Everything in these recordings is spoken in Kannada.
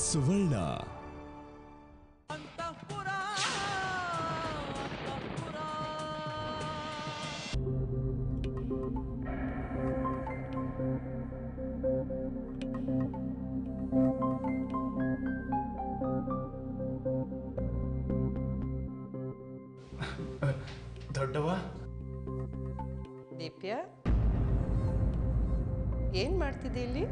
ಸುವರ್ಣ. ದೊಡ್ಡವ, ದೀಪ್ಯ, ಏನ್ ಮಾಡ್ತಿದ್ದೆ ಇಲ್ಲಿ?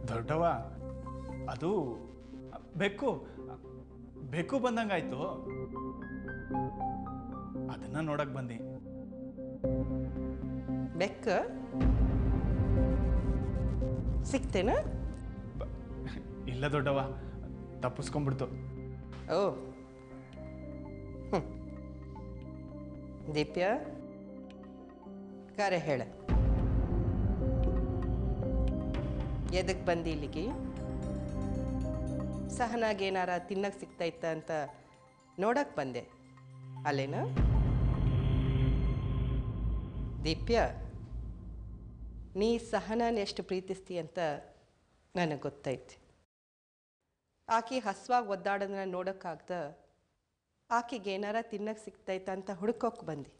ದೊಡ್ಡವ, ಅದು ಬೆಕ್ಕು ಬೆಕ್ಕು ಬಂದಂಗಾಯ್ತು, ಅದನ್ನ ನೋಡಕ್ ಬಂದಿ. ಬೆಕ್ಕ ಸಿಕ್ತೇನ? ಇಲ್ಲ ದೊಡ್ಡವ, ತಪ್ಪಿಸ್ಕೊಂಡ್ಬಿಡ್ತು. ಓ, ದೀಪ್ಯ, ಕರೆ ಹೇಳ, ಎದಕ್ಕೆ ಬಂದಿ ಇಲ್ಲಿಗೆ? ಸಹನಾಗೇನಾರ ತಿನ್ನಕ್ಕೆ ಸಿಗ್ತೈತ ಅಂತ ನೋಡಕ್ಕೆ ಬಂದೆ ಅಲ್ಲೇನ? ದೀಪ್ಯ, ನೀ ಸಹನಾನ ಎಷ್ಟು ಪ್ರೀತಿಸ್ತಿ ಅಂತ ನನಗೆ ಗೊತ್ತೈತಿ. ಆಕೆ ಹಸ್ವಾಗಿ ಒದ್ದಾಡೋದನ್ನ ನೋಡೋಕ್ಕಾಗ್ದ ಆಕೆಗೆ ಏನಾರ ತಿನ್ನಕ್ಕೆ ಸಿಗ್ತೈತ ಅಂತ ಹುಡ್ಕೋಕೆ ಬಂದು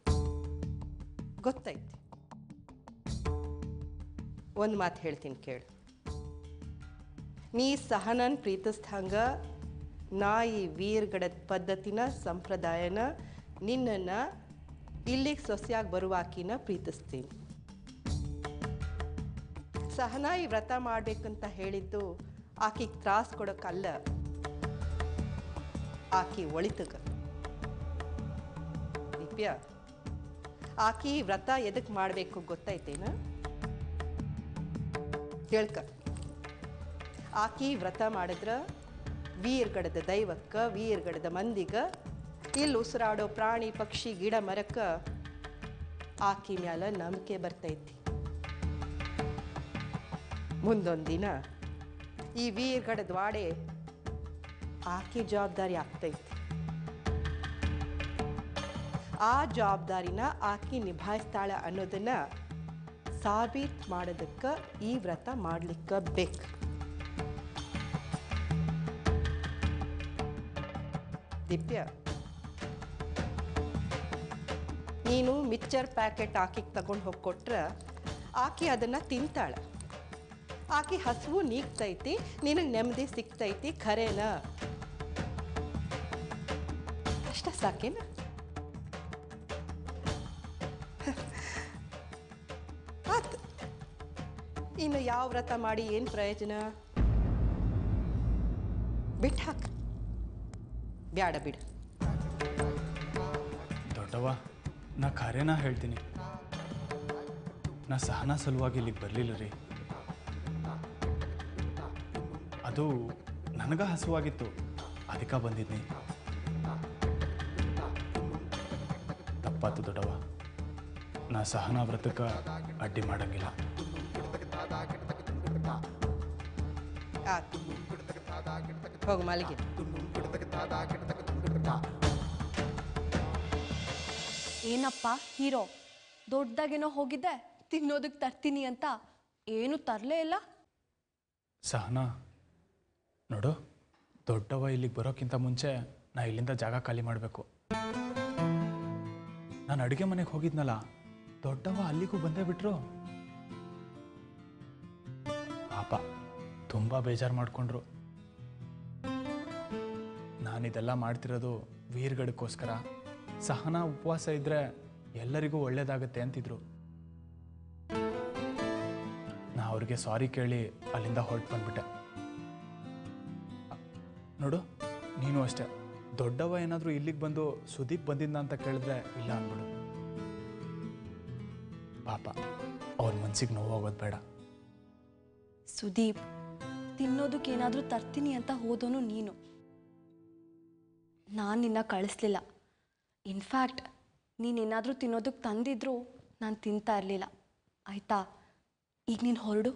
ಗೊತ್ತೈತಿ. ಒಂದು ಮಾತು ಹೇಳ್ತೀನಿ ಕೇಳು, ನೀ ಸಹನನ್ ಪ್ರೀತಿಸ್ದಂಗ ನಾ ಈ ವೀರ್ಗಡದ ಪದ್ಧತಿನ ಸಂಪ್ರದಾಯನ ನಿನ್ನನ್ನು ಇಲ್ಲಿಗೆ ಸೊಸೆಯಾಗಿ ಬರುವ ಆಕಿನ ಪ್ರೀತಿಸ್ತೀನಿ. ಸಹನಾ ಈ ವ್ರತ ಮಾಡಬೇಕಂತ ಹೇಳಿದ್ದು ಆಕಿಗೆ ತ್ರಾಸ ಕೊಡೋಕ್ಕಲ್ಲ, ಆಕಿ ಒಳಿತಗ. ದೀಪ್ಯ, ಆಕಿ ವ್ರತ ಎದಕ್ಕೆ ಮಾಡಬೇಕು ಗೊತ್ತೈತೇನ? ಕೇಳ್ಕ, ಆಕಿ ವ್ರತ ಮಾಡಿದ್ರ ವೀರ್ಗಡದ ದೈವಕ್ಕ, ವೀರ್ಗಡದ ಮಂದಿಗ, ಇಲ್ಲಿ ಉಸಿರಾಡೋ ಪ್ರಾಣಿ ಪಕ್ಷಿ ಗಿಡ ಮರಕ್ಕ ಆಕಿ ಮ್ಯಾಲ ನಂಬಿಕೆ ಬರ್ತೈತಿ. ಮುಂದೊಂದು ದಿನ ಈ ವೀರ್ಗಡದ ವಾಡೆ ಆಕಿ ಜವಾಬ್ದಾರಿ ಆಗ್ತೈತಿ. ಆ ಜವಾಬ್ದಾರಿನ ಆಕಿ ನಿಭಾಯಿಸ್ತಾಳ ಅನ್ನೋದನ್ನ ಸಾಬೀತು ಮಾಡೋದಕ್ಕೆ ಈ ವ್ರತ ಮಾಡ್ಲಿಕ್ಕೆ ಬೇಕು. ದಿವ್ಯ, ನೀನು ಮಿಕ್ಚರ್ ಪ್ಯಾಕೆಟ್ ಆಕಿಗೆ ತಗೊಂಡು ಹೋಗಿ ಕೊಟ್ರೆ ಆಕಿ ಅದನ್ನು ತಿಂತಾಳ. ಆಕಿ ಹಸುವು ನೀಗ್ತೈತಿ, ನಿನಗೆ ನೆಮ್ಮದಿ ಸಿಗ್ತೈತಿ, ಖರೇನ? ಅಷ್ಟ ಸಾಕೇನ? ಆತ್, ಇನ್ನು ಯಾವ ವ್ರತ ಮಾಡಿ ಏನು ಪ್ರಯೋಜನ? ಬಿಟ್ಟು ಹಾಕ, ಬ್ಯಾಡ ಬಿಡ. ದೊಡ್ಡವ, ನಾ ಖರೇನ ಹೇಳ್ತೀನಿ, ನಾ ಸಹನಾ ಸಲುವಾಗಿ ಇಲ್ಲಿಗೆ ಬರಲಿಲ್ಲ ರೀ. ಅದು ನನಗ ಹಸುವಾಗಿತ್ತು, ಅದಕ್ಕೆ ಬಂದಿದ್ನಿ. ತಪ್ಪಾತು ದೊಡ್ಡವ, ನಾ ಸಹನಾ ವ್ರತಕ್ಕೆ ಅಡ್ಡಿ ಮಾಡಂಗಿಲ್ಲ. ಆತು, ಹೋಗು ಮಾಲಿಗೆ. ಏನಪ್ಪ ಹೀರೋ, ದೊಡ್ಡದಾಗೇನೋ ಹೋಗಿದ್ದೆ ತಿನ್ನೋದಕ್ಕೆ ತರ್ತೀನಿ ಅಂತ, ಏನು ತರಲೇ ಇಲ್ಲ. ಸಹನಾ ನೋಡು, ದೊಡ್ಡವ ಇಲ್ಲಿಗೆ ಬರೋಕ್ಕಿಂತ ಮುಂಚೆ ನಾ ಇಲ್ಲಿಂದ ಜಾಗ ಖಾಲಿ ಮಾಡಬೇಕು. ನಾನು ಅಡುಗೆ ಮನೆಗೆ ಹೋಗಿದ್ನಲ್ಲ, ದೊಡ್ಡವ ಅಲ್ಲಿಗೂ ಬಂದೇ ಬಿಟ್ರು. ಪಾಪ ತುಂಬ ಬೇಜಾರು ಮಾಡಿಕೊಂಡ್ರು. ನಾನಿದೆಲ್ಲ ಮಾಡ್ತಿರೋದು ವೀರ್ಗಡಕ್ಕೋಸ್ಕರ, ಸಹನಾ ಉಪವಾಸ ಇದ್ದರೆ ಎಲ್ಲರಿಗೂ ಒಳ್ಳೇದಾಗತ್ತೆ ಅಂತಿದ್ರು. ನಾ ಅವ್ರಿಗೆ ಸಾರಿ ಕೇಳಿ ಅಲ್ಲಿಂದ ಹೊರಟು ಬಂದ್ಬಿಟ್ಟೆ. ನೋಡು, ನೀನು ಅಷ್ಟೆ, ದೊಡ್ಡವ ಏನಾದರೂ ಇಲ್ಲಿಗೆ ಬಂದು ಸುದೀಪ್ ಬಂದಿದ್ದ ಅಂತ ಕೇಳಿದ್ರೆ ಇಲ್ಲ ಅಂದ್ಬಿಡು. ಪಾಪ ಅವ್ರ ಮನ್ಸಿಗೆ ನೋವಾಗೋದು ಬೇಡ. ಸುದೀಪ್ ತಿನ್ನೋದಕ್ಕೆ ಏನಾದರೂ ತರ್ತೀನಿ ಅಂತ ಹೋದೋನು ನೀನು. ನಾನು ನಿನ್ನ ಕಳಿಸ್ಲಿಲ್ಲ. ಇನ್ಫ್ಯಾಕ್ಟ್ ನೀನೇನಾದರೂ ತಿನ್ನೋದಕ್ಕೆ ತಂದಿದ್ರು ನಾನು ತಿಂತಾ ಇರಲಿಲ್ಲ. ಆಯಿತಾ? ಈಗ ನೀನು ಹೊರಡು.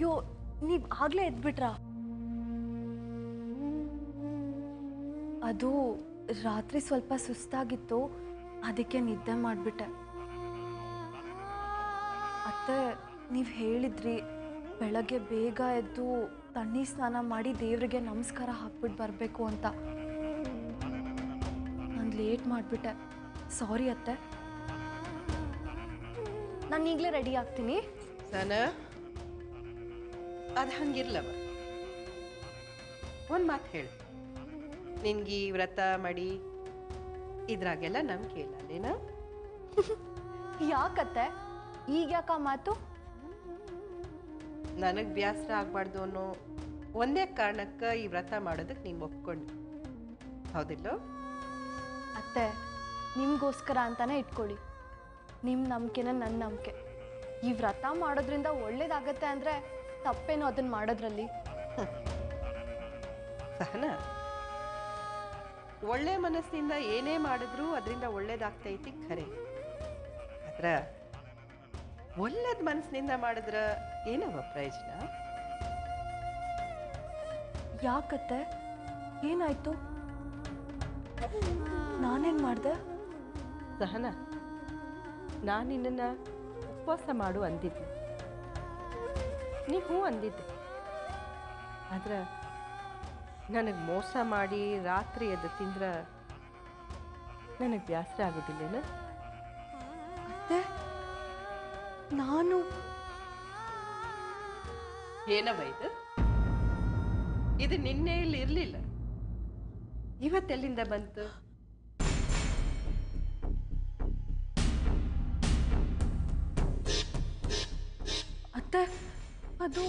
ಅಯ್ಯೋ ನೀವು ಆಗಲೇ ಎದ್ಬಿಟ್ರಾ? ಅದು ರಾತ್ರಿ ಸ್ವಲ್ಪ ಸುಸ್ತಾಗಿತ್ತು, ಅದಕ್ಕೆ ನಿದ್ದೆ ಮಾಡಿಬಿಟ್ಟೆ. ಅತ್ತೆ ನೀವು ಹೇಳಿದ್ರಿ ಬೆಳಗ್ಗೆ ಬೇಗ ಎದ್ದು ತಣ್ಣೀರು ಸ್ನಾನ ಮಾಡಿ ದೇವರಿಗೆ ನಮಸ್ಕಾರ ಹಾಕ್ಬಿಟ್ಟು ಬರಬೇಕು ಅಂತ. ನಾನು ಲೇಟ್ ಮಾಡಿಬಿಟ್ಟೆ, ಸಾರಿ ಅತ್ತೆ. ನಾನು ಈಗಲೇ ರೆಡಿ ಆಗ್ತೀನಿ. ಸನ ಅದು ಹಂಗಿರ್ಲವ. ಒಂದು ಮಾತು ಹೇಳು, ನಿನ್ಗೆ ಈ ವ್ರತ ಮಾಡಿ ಇದ್ರಾಗೆಲ್ಲ ನಂಬಿಕೆ ಇಲ್ಲ ನೀನ? ಯಾಕತ್ತೆ ಈಗ ಯಾಕ ಮಾತು? ನನಗೆ ಬೇಸರ ಆಗಬಾರ್ದು ಅನ್ನೋ ಒಂದೇ ಕಾರಣಕ್ಕೆ ಈ ವ್ರತ ಮಾಡೋದಕ್ಕೆ ನೀನು ಒಪ್ಕೊಂಡು, ಹೌದಿಲ್ಲೋ? ಅತ್ತೆ ನಿಮಗೋಸ್ಕರ ಅಂತಾನೆ ಇಟ್ಕೊಳ್ಳಿ. ನಿಮ್ಮ ನಂಬಿಕೆನ ನನ್ನ ನಂಬಿಕೆ. ಈ ವ್ರತ ಮಾಡೋದ್ರಿಂದ ಒಳ್ಳೇದಾಗತ್ತೆ ಅಂದರೆ ತಪ್ಪೇನೋ ಅದನ್ನು ಮಾಡೋದ್ರಲ್ಲಿ. ಸಹನ, ಒಳ್ಳೆ ಮನಸ್ಸಿನಿಂದ ಏನೇ ಮಾಡಿದ್ರೂ ಅದರಿಂದ ಒಳ್ಳೇದಾಗ್ತೈತಿ ಖರೆ. ಆದ್ರೆ ಒಳ್ಳೇದು ಮನಸ್ಸಿನಿಂದ ಮಾಡಿದ್ರೆ ಏನವ ಪ್ರಯೋಜನ? ಯಾಕತ್ತೆ ಏನಾಯ್ತು? ನಾನೇನು ಮಾಡಿದೆ? ಸಹನ, ನಾನು ನಿನ್ನನ್ನು ಉಪವಾಸ ಮಾಡು ಅಂದಿದ್ದೆ, ನೀ ಹ್ಞೂ ಅಂದಿದ್ದೆ. ಆದ್ರೆ ನನಗೆ ಮೋಸ ಮಾಡಿ ರಾತ್ರಿ ಎದ್ದು ತಿಂದ್ರೆ ನನಗೆ ಬೇಸರ ಆಗೋದಿಲ್ಲೇನ? ಅತ್ತೆ ನಾನು ಏನವ ಇದು ನಿನ್ನೆ ಇಲ್ಲಿ ಇರಲಿಲ್ಲ, ಇವತ್ತೆಲ್ಲಿಂದ ಬಂತು? ಅತ್ತೆ ಅದು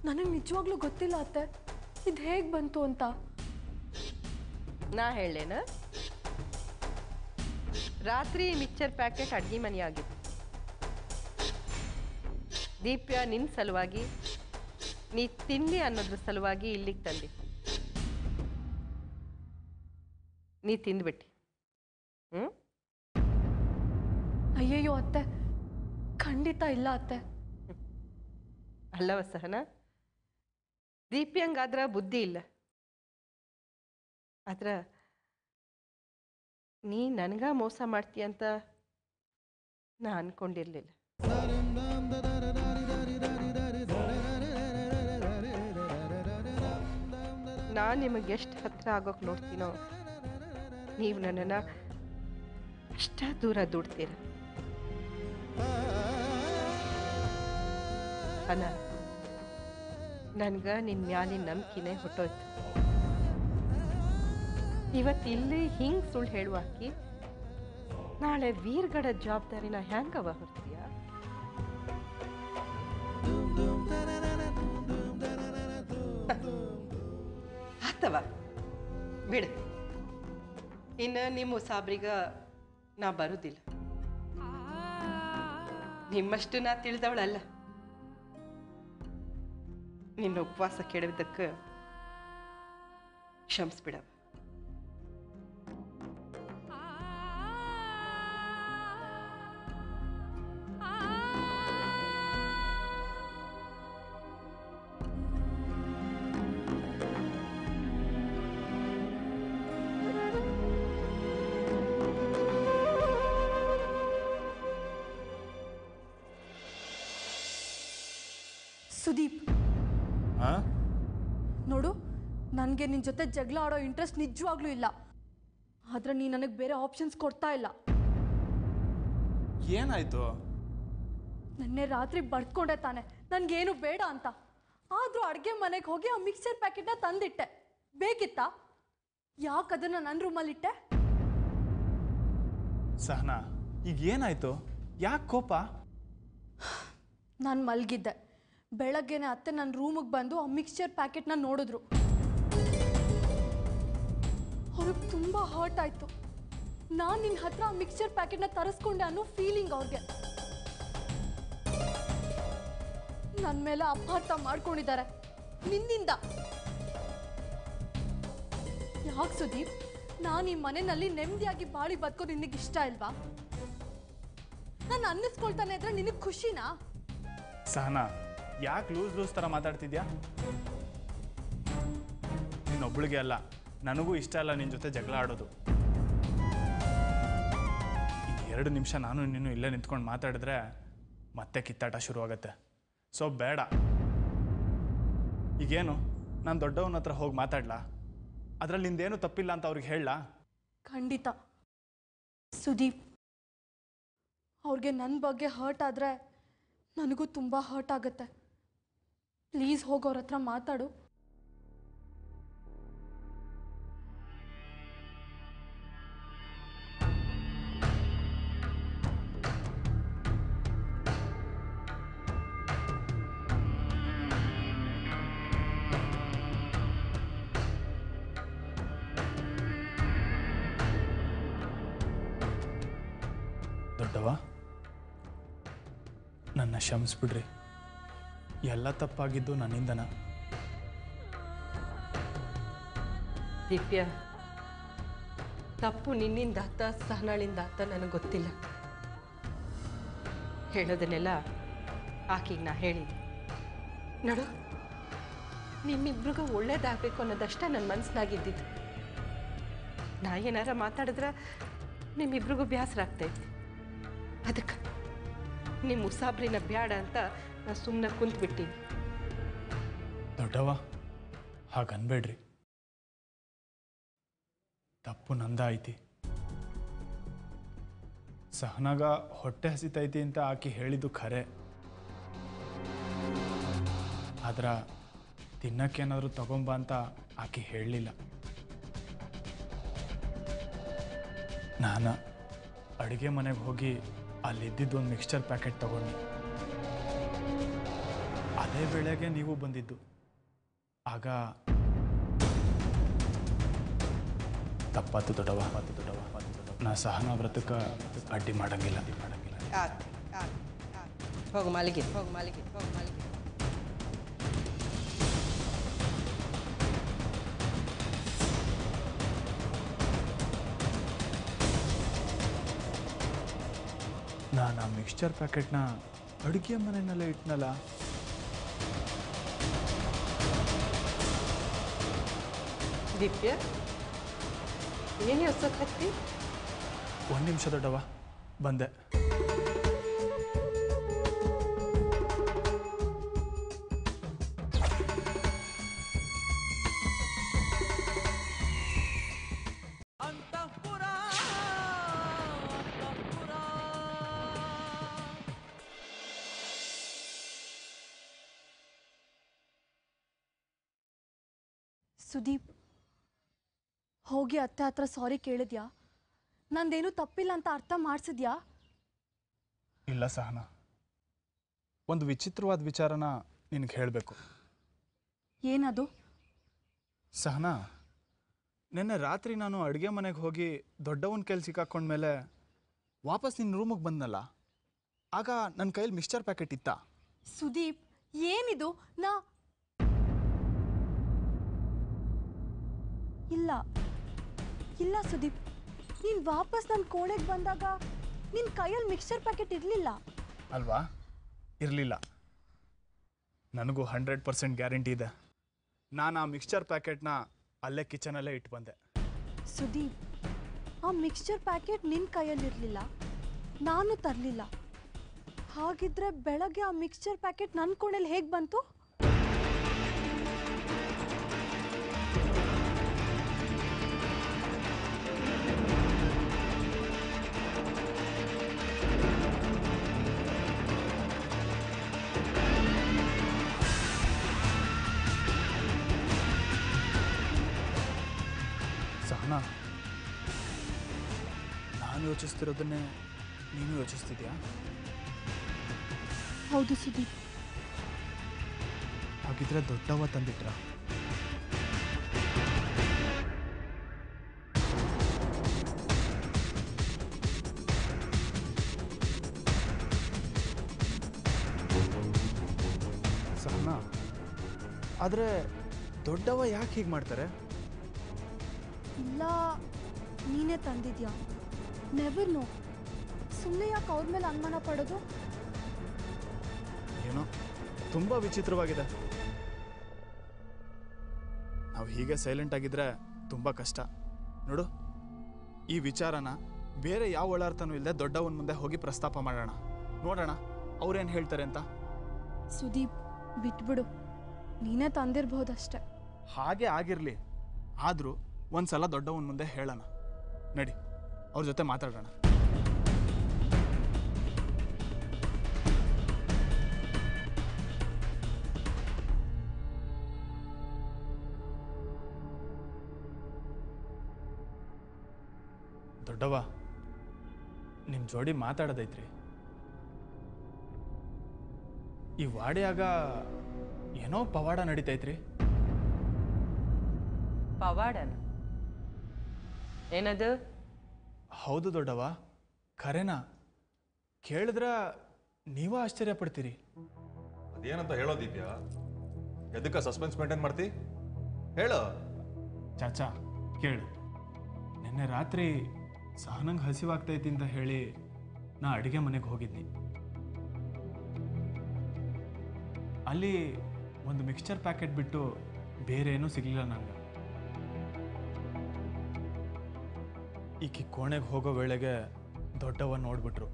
ನನಗೆ ನಿಜವಾಗ್ಲೂ ಗೊತ್ತಿಲ್ಲ ಅತ್ತೆ, ಇದು ಹೇಗೆ ಬಂತು ಅಂತ. ನಾ ಹೇಳೇನ? ರಾತ್ರಿ ಮಿಕ್ಚರ್ ಪ್ಯಾಕೆಟ್ ಅಡ್ಗೆ ಮನೆ ಆಗಿತ್ತು. ದೀಪ್ಯ ನಿನ್ನ ಸಲುವಾಗಿ ನೀ ತಿನ್ನಿ ಅನ್ನೋದ್ರ ಸಲುವಾಗಿ ಇಲ್ಲಿಗೆ ತಂದಿ. ನೀ ತಿಂದ್ಬಿಟ್ಟಿ. ಅಯ್ಯಯ್ಯೋ ಅತ್ತೆ, ಖಂಡಿತ ಇಲ್ಲ ಅತ್ತೆ. ಅಲ್ಲವ ಸಹನ, ದೀಪ್ಯಂಗಾದ್ರ ಬುದ್ಧಿ ಇಲ್ಲ. ಆದ್ರ ನೀ ನನಗ ಮೋಸ ಮಾಡ್ತೀಯಂತ ನಾ ಅನ್ಕೊಂಡಿರ್ಲಿಲ್ಲ. ನಾನು ನಿಮಗೆ ಎಷ್ಟು ಹತ್ರ ಆಗೋಕೆ ನೋಡ್ತೀನೋ ನೀವು ನನ್ನನ್ನು ಅಷ್ಟ ದೂರ ದುಡ್ತೀರ. ಅಲ್ಲ, ನನ್ಗೆ ನಿನ್ನ ಮ್ಯಾಲಿನ ನಂಬಿಕೆನೇ ಹೊಟ್ಟೋಯ್ತು. ಇವತ್ತಿಲ್ಲಿ ಹಿಂಗೆ ಸುಳ್ಳು ಹೇಳುವಾಕಿ ನಾಳೆ ವೀರ್ಗಡ ಜವಾಬ್ದಾರಿನ ಹೆಂಗವ ಹೊರ್ತೀಯ? ಆತವ ಬಿಡು, ಇನ್ನು ನಿಮ್ಮ ಸಾಬ್ರಿಗ ನಾ ಬರುದಿಲ್ಲ. ನಿಮ್ಮಷ್ಟು ನಾ ತಿಳಿದವಳಲ್ಲ. ನಿನ್ನ ಉಪವಾಸ ಕೆಡವಿದ್ದಕ್ಕೆ ಕ್ಷಮಿಸ್ಬಿಡವ. ಸುದೀಪ್, ನೋಡು, ನನಗೆ ನಿನ್ನ ಜೊತೆ ಜಗಳ ಆಡೋ ಇಂಟ್ರೆಸ್ಟ್ ನಿಜವಾಗ್ಲೂ ಇಲ್ಲ. ಆದ್ರೆ ನೀ ನನಗೆ ಬೇರೆ ಆಪ್ಷನ್ಸ್ ಕೊಡ್ತಾ ಇಲ್ಲ. ಏನಾಯ್ತು? ನೆನ್ನೆ ರಾತ್ರಿ ಬಡ್ಕೊಂಡೆ ತಾನೆ ನನಗೇನು ಬೇಡ ಅಂತ. ಆದರೂ ಅಡುಗೆ ಮನೆಗೆ ಹೋಗಿ ಆ ಮಿಕ್ಸರ್ ಪ್ಯಾಕೆಟ್ನ ತಂದಿಟ್ಟೆ. ಬೇಕಿತ್ತಾ? ಯಾಕೆ ಅದನ್ನು ನನ್ನ ರೂಮಲ್ಲಿಟ್ಟೆ? ಸಹನಾ, ಈಗ ಏನಾಯ್ತು? ಯಾಕೆ ಕೋಪ? ನಾನು ಮಲಗಿದ್ದೆ. ಬೆಳಗ್ಗೆನೆ ಅತ್ತೆ ನನ್ನ ರೂಮಿಗೆ ಬಂದು ಆ ಮಿಕ್ಸ್ಚರ್ ಪ್ಯಾಕೆಟ್ನ ನೋಡಿದ್ರು. ಅವ್ರಿಗೆ ತುಂಬ ಹರ್ಟ್ ಆಯಿತು. ನಾನು ನಿನ್ನ ಹತ್ರ ಆ ಮಿಕ್ಸ್ಚರ್ ಪ್ಯಾಕೆಟ್ನ ತರಿಸ್ಕೊಂಡೆ ಅನ್ನೋ ಫೀಲಿಂಗ್ ಅವ್ರಿಗೆ. ನನ್ನ ಮೇಲೆ ಅಪಾರ್ಥ ಮಾಡ್ಕೊಂಡಿದ್ದಾರೆ ನಿನ್ನಿಂದ. ಯಾಕೆ ಸುದೀಪ್, ನಾನು ಈ ಮನೆಯಲ್ಲಿ ನೆಮ್ಮದಿಯಾಗಿ ಬಾಳಿ ಬದುಕೋದು ನಿನಗೆ ಇಷ್ಟ ಇಲ್ವಾ? ನಾನು ಅನ್ನಿಸ್ಕೊಳ್ತಾನೆ ಇದ್ರೆ ನಿನಗೆ ಖುಷಿನಾ? ಸಹನಾ, ಯಾಕೆ ಲೂಸ್ ಲೂಸ್ ಥರ ಮಾತಾಡ್ತಿದ್ಯಾ? ನೀನೊಬ್ಳಿಗೆ ಅಲ್ಲ, ನನಗೂ ಇಷ್ಟ ಅಲ್ಲ ನಿನ್ನ ಜೊತೆ ಜಗಳ ಆಡೋದು. ಇನ್ನು 2 ನಿಮಿಷ ನಾನು ನೀನು ಇಲ್ಲೇ ನಿಂತ್ಕೊಂಡು ಮಾತಾಡಿದ್ರೆ ಮತ್ತೆ ಕಿತ್ತಾಟ ಶುರುವಾಗತ್ತೆ. ಸೊ ಬೇಡ. ಈಗೇನು, ನಾನು ದೊಡ್ಡವನ ಹತ್ರ ಹೋಗಿ ಮಾತಾಡ್ಲಾ? ಅದರಲ್ಲಿ ನಿಂದೇನು ತಪ್ಪಿಲ್ಲ ಅಂತ ಅವ್ರಿಗೆ ಹೇಳಲಾ? ಖಂಡಿತ ಸುದೀಪ್, ಅವ್ರಿಗೆ ನನ್ನ ಬಗ್ಗೆ ಹರ್ಟ್ ಆದರೆ ನನಗೂ ತುಂಬ ಹರ್ಟ್ ಆಗುತ್ತೆ. ಪ್ಲೀಸ್ ಹೋಗಿ ಅವ್ರ ಹತ್ರ ಮಾತಾಡು. ದೊಡ್ಡವ, ನನ್ನ ಕ್ಷಮಿಸ್ಬಿಡ್ರಿ. ಎಲ್ಲ ತಪ್ಪಾಗಿದ್ದು ನನ್ನಿಂದನ. ದಿವ್ಯ, ತಪ್ಪು ನಿನ್ನಿಂದ ಆತ ಸಹನಾಳಿಂದ ಆತ ನನಗೆ ಗೊತ್ತಿಲ್ಲ. ಹೇಳೋದನ್ನೆಲ್ಲ ಆಕೆಗೆ ನಾ ಹೇಳಿ ನೋಡು, ನಿಮ್ಮಿಬ್ರಿಗೂ ಒಳ್ಳೇದಾಗಬೇಕು ಅನ್ನೋದಷ್ಟೇ ನನ್ನ ಮನಸ್ಸಿನಾಗಿದ್ದಿದ್ದು. ನಾ ಏನಾರ ಮಾತಾಡಿದ್ರೆ ನಿಮ್ಮಿಬ್ರಿಗೂ ಬೇಸರ ಆಗ್ತೈತಿ. ಅದಕ್ಕೆ ನಿಮ್ಮ ಉಸಾಬ್ರಿನ ಬ್ಯಾಡ ಅಂತ ನಾ ಸುಮ್ಮನೆ ಕುಂತ್ಬಿಟ್ಟೀನಿ. ದೊಡ್ಡವ, ಹಾಗನ್ಬೇಡ್ರಿ. ತಪ್ಪು ನಂದ ಐತಿ. ಸಹನಾಗ ಹೊಟ್ಟೆ ಹಸಿತೈತಿ ಅಂತ ಆಕೆ ಹೇಳಿದ್ದು ಖರೆ. ಆದ್ರೆ ತಿನ್ನಕ್ಕೇನಾದರೂ ತಗೊಂಬ ಅಂತ ಆಕೆ ಹೇಳಲಿಲ್ಲ. ನಾನು ಅಡುಗೆ ಮನೆಗೆ ಹೋಗಿ ಅಲ್ಲಿದ್ದಿದ್ದು ಒಂದು ಮಿಕ್ಸ್ಚರ್ ಪ್ಯಾಕೆಟ್ ತಗೊಂಡು ಅದೇ ವೇಳೆಗೆ ನೀವು ಬಂದಿದ್ದು. ಆಗ ತಪ್ಪಾತು ದೊಡ್ಡವ. ನಾ ಸಹನಾ ವ್ರತಕ್ಕೆ ಅಡ್ಡಿ ಮಾಡಂಗಿಲ್ಲ. ಹೋಗು ಮಾಲಿಗೆ. ನಾನು ಆ ಮಿಕ್ಸ್ಚರ್ ಪ್ಯಾಕೆಟ್ನ ಅಡುಗೆ ಮನೆಯಲ್ಲೇ ಇಟ್ನಲ್ಲ. ದಿವ್ಯ, ಏನು ಯೋಚಕತ್ತಿ? 1 ನಿಮಿಷ ದೊಡ್ಡವ, ಬಂದೆ. ಸುದೀಪ್, ಹೋಗಿ ಅತ್ತೆ ಹತ್ರ ಸಾರಿ ಕೇಳಿದ್ಯಾ? ನಂದೇನು ತಪ್ಪಿಲ್ಲ ಅಂತ ಅರ್ಥ ಮಾಡಿಸಿದ್ಯಾ? ಇಲ್ಲ ಸಹನಾ, ಒಂದು ವಿಚಿತ್ರವಾದ ವಿಚಾರನ ನಿನಗೆ ಹೇಳಬೇಕು. ಏನದು? ಸಹನಾ, ನಿನ್ನೆ ರಾತ್ರಿ ನಾನು ಅಡುಗೆ ಮನೆಗೆ ಹೋಗಿ ದೊಡ್ಡವನ ಕೈಲಿ ಸಿಕ್ಕಾಕೊಂಡ್ಮೇಲೆ ವಾಪಸ್ ನಿನ್ನ ರೂಮಿಗೆ ಬಂದನಲ್ಲ, ಆಗ ನನ್ನ ಕೈಯಲ್ಲಿ ಮಿಕ್ಸ್ಚರ್ ಪ್ಯಾಕೆಟ್ ಇತ್ತಾ? ಸುದೀಪ್, ಏನಿದು? ಇಲ್ಲ ಸುದೀಪ್, ನೀನು ವಾಪಸ್ ನನ್ನ ಕೋಣೆಗೆ ಬಂದಾಗ ನಿನ್ನ ಕೈಯಲ್ಲಿ ಮಿಕ್ಸ್ಚರ್ ಪ್ಯಾಕೆಟ್ ಇರಲಿಲ್ಲ ಅಲ್ವಾ? ಇರಲಿಲ್ಲ. ನನಗೂ 100% ಗ್ಯಾರಂಟಿ ಇದೆ. ನಾನು ಆ ಮಿಕ್ಸ್ಚರ್ ಪ್ಯಾಕೆಟ್ನ ಅಲ್ಲೇ ಕಿಚನಲ್ಲೇ ಇಟ್ಟು ಬಂದೆ. ಸುದೀಪ್, ಆ ಮಿಕ್ಸ್ಚರ್ ಪ್ಯಾಕೆಟ್ ನಿನ್ನ ಕೈಯಲ್ಲಿರಲಿಲ್ಲ, ನಾನು ತರಲಿಲ್ಲ. ಹಾಗಿದ್ರೆ ಬೆಳಗ್ಗೆ ಆ ಮಿಕ್ಸ್ಚರ್ ಪ್ಯಾಕೆಟ್ ನನ್ನ ಕೋಣೆಯಲ್ಲಿ ಹೇಗೆ ಬಂತು? ಸಹನಾ, ನಾನು ಯೋಚಿಸ್ತಿರೋದನ್ನೇ ನೀನು ಯೋಚಿಸ್ತಿದ್ಯಾ? ಹೌದು ಸುದೀಪ್. ಹಾಗಿದ್ರೆ ದೊಡ್ಡವ ತಂದಿಟ್ರ? ಸಹನಾ, ಆದರೆ ದೊಡ್ಡವ ಯಾಕೆ ಹೀಗೆ ಮಾಡ್ತಾರೆ? ಇಲ್ಲ, ನೀನೇ ತಂದಿದ್ಯಾ? Never know. ಸುಮ್ಮನೆ ಯಾಕೆ ಅವ್ರ ಮೇಲೆ ಅನುಮಾನ ಪಡೋದು? ಏನೋ ತುಂಬ ವಿಚಿತ್ರವಾಗಿದೆ. ನಾವು ಹೀಗೆ ಸೈಲೆಂಟ್ ಆಗಿದ್ರೆ ತುಂಬ ಕಷ್ಟ. ನೋಡು, ಈ ವಿಚಾರನ ಬೇರೆ ಯಾವ ಒಳಾರ್ಥನೂ ಇಲ್ಲದೆ ದೊಡ್ಡವನ ಮುಂದೆ ಹೋಗಿ ಪ್ರಸ್ತಾಪ ಮಾಡೋಣ. ನೋಡೋಣ ಅವ್ರೇನು ಹೇಳ್ತಾರೆ ಅಂತ. ಸುದೀಪ್, ಬಿಟ್ಬಿಡು. ನೀನೇ ತಂದಿರ್ಬೋದಷ್ಟೆ. ಹಾಗೆ ಆಗಿರಲಿ, ಆದರೂ ಒಂದ್ಸಲ ದೊಡ್ಡವನ ಮುಂದೆ ಹೇಳೋಣ. ನಡಿ, ಅವ್ರ ಜೊತೆ ಮಾತಾಡೋಣ. ದೊಡ್ಡವ, ನಿಮ್ಮ ಜೋಡಿ ಮಾತಾಡೋದೈತ್ರಿ. ಈ ವಾಡಿಯಾಗ ಏನೋ ಪವಾಡ ನಡೀತೈತ್ರಿ. ಪವಾಡನ? ಏನದು? ಹೌದು ದೊಡ್ಡವ, ಖರೇನಾ? ಕೇಳಿದ್ರ ನೀವ ಆಶ್ಚರ್ಯ ಪಡ್ತೀರಿ. ಅದೇನಂತ ಹೇಳೋದಿದ್ಯಾ? ಎದಕ್ಕೆ ಸಸ್ಪೆನ್ಸ್ ಮೇಂಟೈನ್ ಮಾಡ್ತಿ? ಹೇಳು. ಚಾಚಾ ಕೇಳು, ನಿನ್ನೆ ರಾತ್ರಿ ಸಹನಂಗೆ ಹಸಿವಾಗ್ತೈತಿ ಅಂತ ಹೇಳಿ ನಾ ಅಡುಗೆ ಮನೆಗೆ ಹೋಗಿದ್ನಿ. ಅಲ್ಲಿ ಒಂದು ಮಿಕ್ಸ್ಚರ್ ಪ್ಯಾಕೆಟ್ ಬಿಟ್ಟು ಬೇರೆ ಏನೂ ಸಿಗಲಿಲ್ಲ ನನಗೆ. ಈಕಿ ಕೋಣೆಗೆ ಹೋಗೋ ವೇಳೆಗೆ ದೊಡ್ಡವ ನೋಡ್ಬಿಟ್ರು.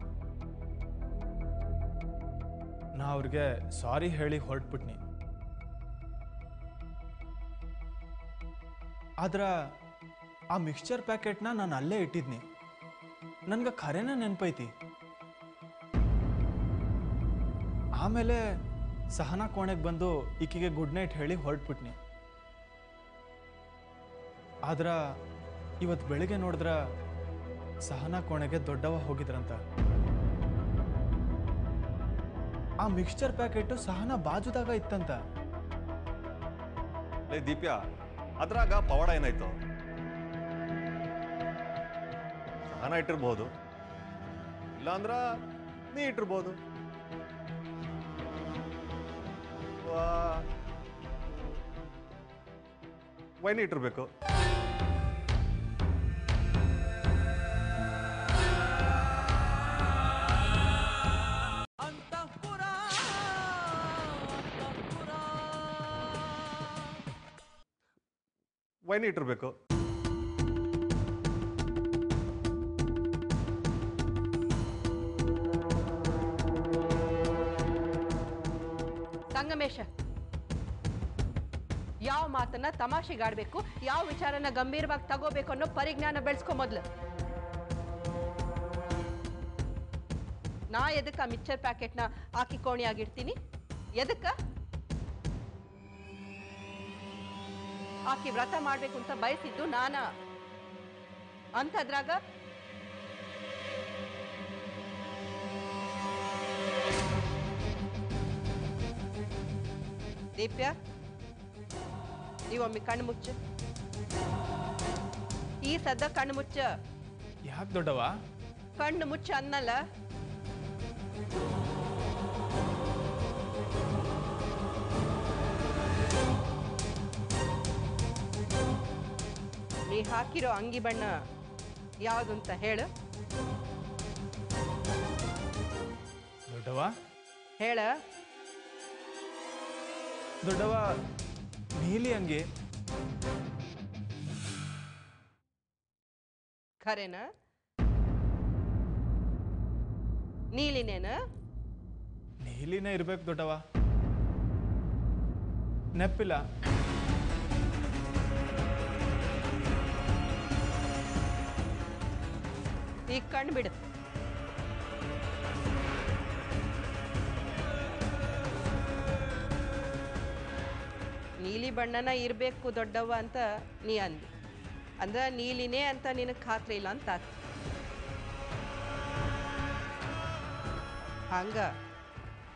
ನಾ ಅವ್ರಿಗೆ ಸಾರಿ ಹೇಳಿ ಹೊರಟ್ಬಿಟ್ನಿ. ಆದ್ರೆ ಆ ಮಿಕ್ಸ್ಚರ್ ಪ್ಯಾಕೆಟ್ನ ನಾನು ಅಲ್ಲೇ ಇಟ್ಟಿದ್ನಿ. ನನ್ಗೆ ಖರೇನ ನೆನಪೈತಿ. ಆಮೇಲೆ ಸಹನಾ ಕೋಣೆಗೆ ಬಂದು ಈಕಿಗೆ ಗುಡ್ ನೈಟ್ ಹೇಳಿ ಹೊರಟ್ಬಿಟ್ನಿ. ಆದ್ರೆ ಇವತ್ತು ಬೆಳಿಗ್ಗೆ ನೋಡಿದ್ರ ಸಹನಾ ಕೋಣೆಗೆ ದೊಡ್ಡವ ಹೋಗಿದ್ರಂತ. ಆ ಮಿಕ್ಸ್ಚರ್ ಪ್ಯಾಕೆಟ್ ಸಹನಾ ಬಾಜುದಾಗ ಇತ್ತಂತ. ಲೇ ದೀಪ್ಯ, ಅದ್ರಾಗ ಪವಾಡ ಏನಾಯ್ತು? ಸಹನ ಇಟ್ಟಿರ್ಬೋದು, ಇಲ್ಲಾಂದ್ರ ನೀ ಇಟ್ಟಿರ್ಬೋದು. ವೈನ್ ಇಟ್ಟಿರ್ಬೇಕು. ವೈನ್ ಇಟ್ಟಿರ್ಬೇಕು. ಸಂಗಮೇಶ, ಯಾವ ಮಾತನ್ನ ತಮಾಷೆಗಾಡ್ಬೇಕು, ಯಾವ ವಿಚಾರನ ಗಂಭೀರವಾಗಿ ತಗೋಬೇಕು ಅನ್ನೋ ಪರಿಜ್ಞಾನ ಬೆಳೆಸ್ಕೊ ಮೊದ್ಲು. ನಾ ಎದಕ್ಕ ಮಿಕ್ಸರ್ ಪ್ಯಾಕೆಟ್ನ ಹಾಕಿ ಕೋಣಿಯಾಗಿಡ್ತೀನಿ? ಎದಕ್ಕ? ಆಕಿ ವ್ರತ ಮಾಡ್ಬೇಕು ಅಂತ ಬಯಸಿದ್ದು ನಾನ. ಅಂತದ್ರಾಗ ದೀಪ್ಯ, ನೀವೊಮ್ಮೆ ಕಣ್ಣು ಮುಚ್ಚ. ಈ ಸದ್ದ ಕಣ್ಣು ಮುಚ್ಚ. ಯಾಕೆ ದೊಡ್ಡವ? ಕಣ್ಣು ಮುಚ್ಚ ಅನ್ನಲ್ಲ. ನೀ ಹಾಕಿರೋ ಅಂಗಿ ಬಣ್ಣ ಯಾವುದು ಅಂತ ಹೇಳು. ದೊಡ್ಡವ ಹೇಳ. ದೊಡ್ಡವ, ನೀಲಿ ಅಂಗಿ. ಖರೇನ? ನೀಲಿನೇನ? ನೀಲಿನೇ ಇರ್ಬೇಕು ದೊಡ್ಡವ, ನೆಪ್ಪಿಲ್ಲ. ಈಗ ಕಣ್ಣು ಬಿಡು. ನೀಲಿ ಬಣ್ಣನ ಇರಬೇಕು ದೊಡ್ಡವ್ವ ಅಂತ ನೀ ಅಂದಿ. ಅಂದ್ರೆ ನೀಲಿನೇ ಅಂತ ನಿನಗೆ ಖಾತ್ರಿ ಇಲ್ಲ ಅಂತ ಆತ.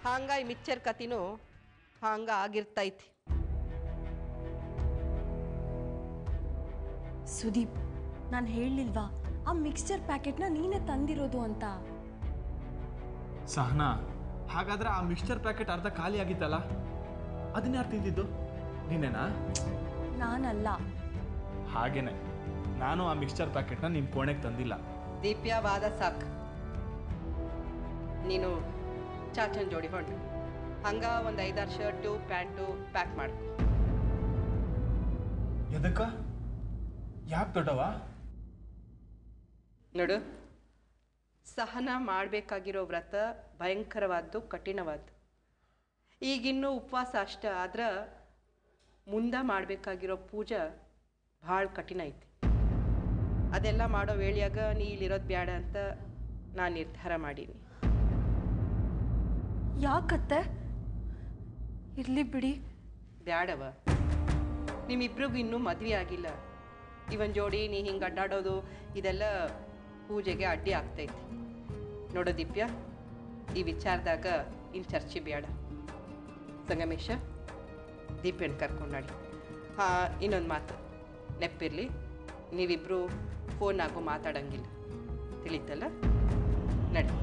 ಹಂಗ ಈ ಮಿಕ್ಚರ್ ಕತಿನೂ ಹಂಗ ಆಗಿರ್ತೈತಿ. ಸುದೀಪ್, ನಾನು ಹೇಳಲಿಲ್ವಾ ಆ ಮಿಕ್ಸ್ಚರ್ ಪ್ಯಾಕೆಟ್ನ ನೀನೇ ತಂದಿರೋದು ಅಂತ? ಸಹನಾ, ಹಾಗಾದ್ರೆ ಆ ಮಿಕ್ಸ್ಚರ್ ಪ್ಯಾಕೆಟ್ ಅರ್ಧ ಖಾಲಿ ಆಗಿತ್ತಲ್ಲ, ಅದನ್ನ ಯಾರು ತಿಂದಿದ್ದು? ನೀನೇನಾ? ನಾನಲ್ಲ. ಹಾಗೇನೆ, ನಾನು ಆ ಮಿಕ್ಸ್ಚರ್ ಪ್ಯಾಕೆಟ್ನ ನಿಮ್ಮ ಕೋಣೆಗೆ ತಂದಿಲ್ಲ. ದೀಪ್ಯ, ವಾದ ಸಾಕು. ನೀನು ಚಾಚನ್ ಜೋಡಿ ಹೊಂಟು. ಹಂಗ ಒಂದು 5-6 ಶರ್ಟು ಪ್ಯಾಂಟು ಪ್ಯಾಕ್ ಮಾಡ್ಕೊ. ಎದಕ್ಕ? ಯಾಕೆ ದೊಡ್ಡವ? ನೋಡು, ಸಹನ ಮಾಡಬೇಕಾಗಿರೋ ವ್ರತ ಭಯಂಕರವಾದ್ದು, ಕಠಿಣವಾದ್ದು. ಈಗಿನ್ನೂ ಉಪವಾಸ ಅಷ್ಟ ಆದ್ರೆ ಮುಂದೆ ಮಾಡಬೇಕಾಗಿರೋ ಪೂಜೆ ಭಾಳ ಕಠಿಣ ಐತಿ. ಅದೆಲ್ಲ ಮಾಡೋ ವೇಳೆಯಾಗ ನೀ ಇಲ್ಲಿರೋದು ಬೇಡ ಅಂತ ನಾನು ನಿರ್ಧಾರ ಮಾಡೀನಿ. ಯಾಕತ್ತೆ? ಇರ್ಲಿ ಬಿಡಿ. ಬ್ಯಾಡವ, ನಿಮ್ಮಿಬ್ರಿಗೂ ಇನ್ನೂ ಮದುವೆ ಆಗಿಲ್ಲ. ಇವನ್ ಜೋಡಿ ನೀ ಹಿಂಗೆ ಅಡ್ಡಾಡೋದು ಇದೆಲ್ಲ ಪೂಜೆಗೆ ಅಡ್ಡಿ ಆಗ್ತೈತಿ. ನೋಡೋ ದಿವ್ಯ, ಈ ವಿಚಾರದಾಗ ಇನ್ನು ಚರ್ಚೆ ಬೇಡ. ಸಂಗಮೇಶ, ದೀಪನ್ ಕರ್ಕೊಂಡಾಡಿ. ಹಾಂ, ಇನ್ನೊಂದು ಮಾತು ನೆಪ್ಪಿರಲಿ, ನೀವಿಬ್ಬರು ಫೋನ್ನಾಗೂ ಮಾತಾಡಂಗಿಲ್ಲ, ತಿಳಿತಲ್ಲ? ನಡಿ.